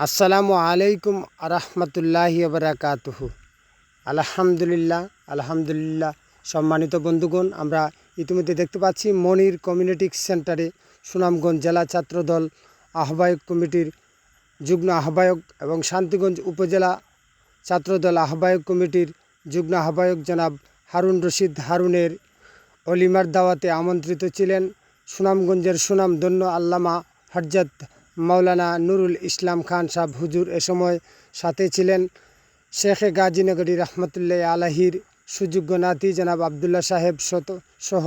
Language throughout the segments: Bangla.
আসসালামু আলাইকুম আরহামতুল্লাহি বারাকাতুহু। আলহামদুলিল্লাহ। সম্মানিত বন্ধুগণ, আমরা ইতিমধ্যে দেখতে পাচ্ছি মনির কমিউনিটি সেন্টারে সুনামগঞ্জ জেলা ছাত্রদল আহ্বায়ক কমিটির যুগ্ম আহ্বায়ক এবং শান্তিগঞ্জ উপজেলা ছাত্রদল আহ্বায়ক কমিটির যুগ্ম আহ্বায়ক জনাব হারুন রশিদ হারুনের অলিমার দাওয়াতে আমন্ত্রিত ছিলেন সুনামগঞ্জের সুনামধন্য আল্লামা হযরত মাওলানা নুরুল ইসলাম খান সাহেব হুজুর। এ সময় সাথে ছিলেন শেখে গাজীনগরী রহমতুল্লাহ আলাহির সুযোগ্য নাতি জনাব আবদুল্লাহ সাহেব সহ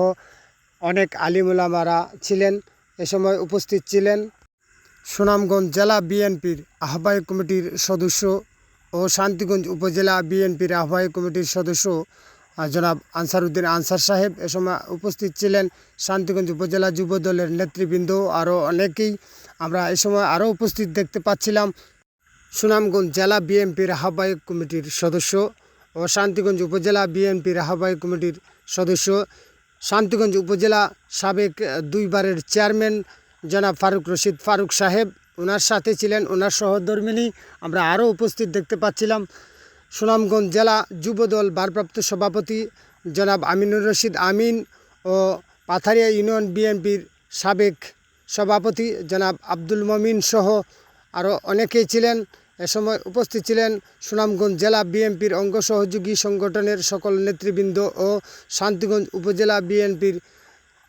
অনেক আলিমুলামারা ছিলেন। এ সময় উপস্থিত ছিলেন সুনামগঞ্জ জেলা বিএনপির আহ্বায়ক কমিটির সদস্য ও শান্তিগঞ্জ উপজেলা বিএনপির আহ্বায়ক কমিটির সদস্য জনাব আনসারউদ্দিন আনসার সাহেব। এ সময় উপস্থিত ছিলেন শান্তিগঞ্জ উপজেলা যুব দলের নেতৃবৃন্দ, আরও অনেকেই। আমরা এ সময় আরও উপস্থিত দেখতে পাচ্ছিলাম সুনামগঞ্জ জেলা বিএনপির আহ্বায়ক কমিটির সদস্য ও শান্তিগঞ্জ উপজেলা বিএনপির আহ্বায়ক কমিটির সদস্য, শান্তিগঞ্জ উপজেলা সাবেক দুইবারের চেয়ারম্যান জনাব ফারুক রশিদ ফারুক সাহেব। ওনার সাথে ছিলেন ওনার সহধর্মিণী। আমরা আরও উপস্থিত দেখতে পাচ্ছিলাম সুনামগঞ্জ জেলা যুবদল ভারপ্রাপ্ত সভাপতি জনাব আমিনুর রশিদ আমিন ও পাথারিয়া ইউনিয়ন বিএনপির সাবেক সভাপতি জনাব আব্দুল মমিন সহ আরও অনেকেই ছিলেন। এ সময় উপস্থিত ছিলেন সুনামগঞ্জ জেলা বিএনপির অঙ্গ সহযোগী সংগঠনের সকল নেতৃবৃন্দ ও শান্তিগঞ্জ উপজেলা বিএনপির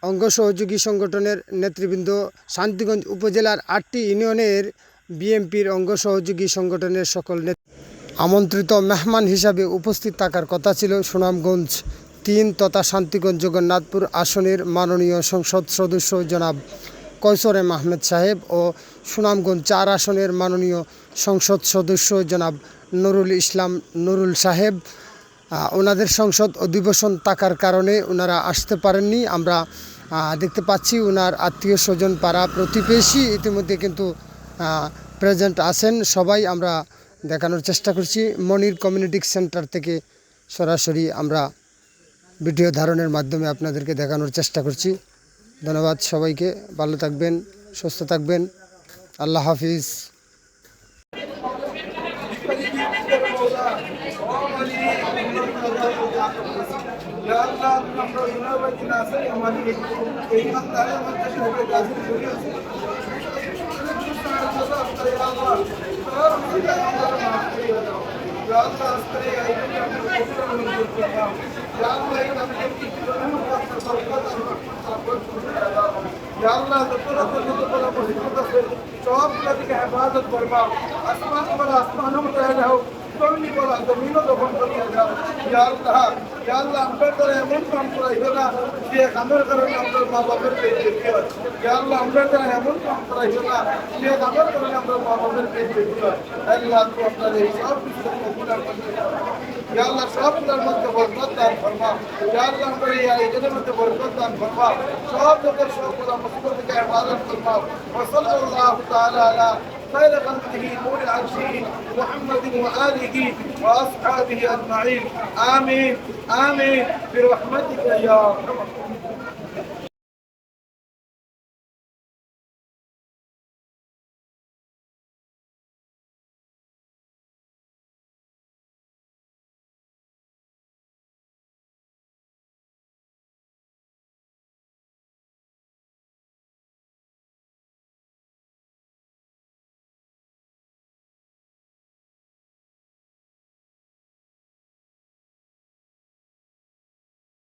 অঙ্গ সহযোগী সংগঠনের নেতৃবৃন্দ, শান্তিগঞ্জ উপজেলার 8টি ইউনিয়নের বিএনপির অঙ্গ সহযোগী সংগঠনের সকল আমন্ত্রিত মেহমান হিসাবে উপস্থিত থাকার কথা ছিল সুনামগঞ্জ 3 তথা শান্তিগঞ্জ জগন্নাথপুর আসনের মাননীয় সংসদ সদস্য জনাব কয়সর এম আহমেদ সাহেব ও সুনামগঞ্জ 4 আসনের মাননীয় সংসদ সদস্য জনাব নুরুল ইসলাম নুরুল সাহেব। ওনাদের সংসদ অধিবেশন থাকার কারণে ওনারা আসতে পারেননি। আমরা দেখতে পাচ্ছি ওনার আত্মীয় স্বজন পাড়া প্রতিবেশী ইতিমধ্যে কিন্তু প্রেজেন্ট আছেন। সবাই আমরা দেখানোর চেষ্টা করছি মনির কমিউনিটি সেন্টার থেকে সরাসরি আমরা ভিডিও ধারণের মাধ্যমে আপনাদেরকে দেখানোর চেষ্টা করছি। ধন্যবাদ সবাইকে। ভালো থাকবেন, সুস্থ থাকবেন। আল্লাহ হাফিজ। সবগুলা থেকে হেফাজত করবা, আসমান বলা আসমানও উঠায় যাও, জমি বলা জমিনও দখল করিয়া যাও। ইয়া আল্লাহ আমরা তারা এমন কাম করাইবে না যে কামের কারণে আমাদের মা বাপের পেট বেশি হয়। ইয়া আল্লাহ আমরা তারা এমন কাম করাইবে না যে কামের কারণে আমাদের মা বাপের পেট বেশি হয়। আল্লাহ তো আপনার এই সব কিছু কবুল করতে ইয়া আল্লাহ সবগুলোর মধ্যে বরকত দান ফরমা। ইয়া আল্লাহ আমরা এই আয়োজনের মধ্যে বরকত দান ফরমা। সব লোকের সবগুলো মুসিবত থেকে হেফাজত ফরমাও। ওয়া সাল্লাল্লাহু তাআলা আলা خير خلقه نور عرشه محمد وآله وأصحابه أجمعين. آمين برحمتك يا أرحم الراحمين.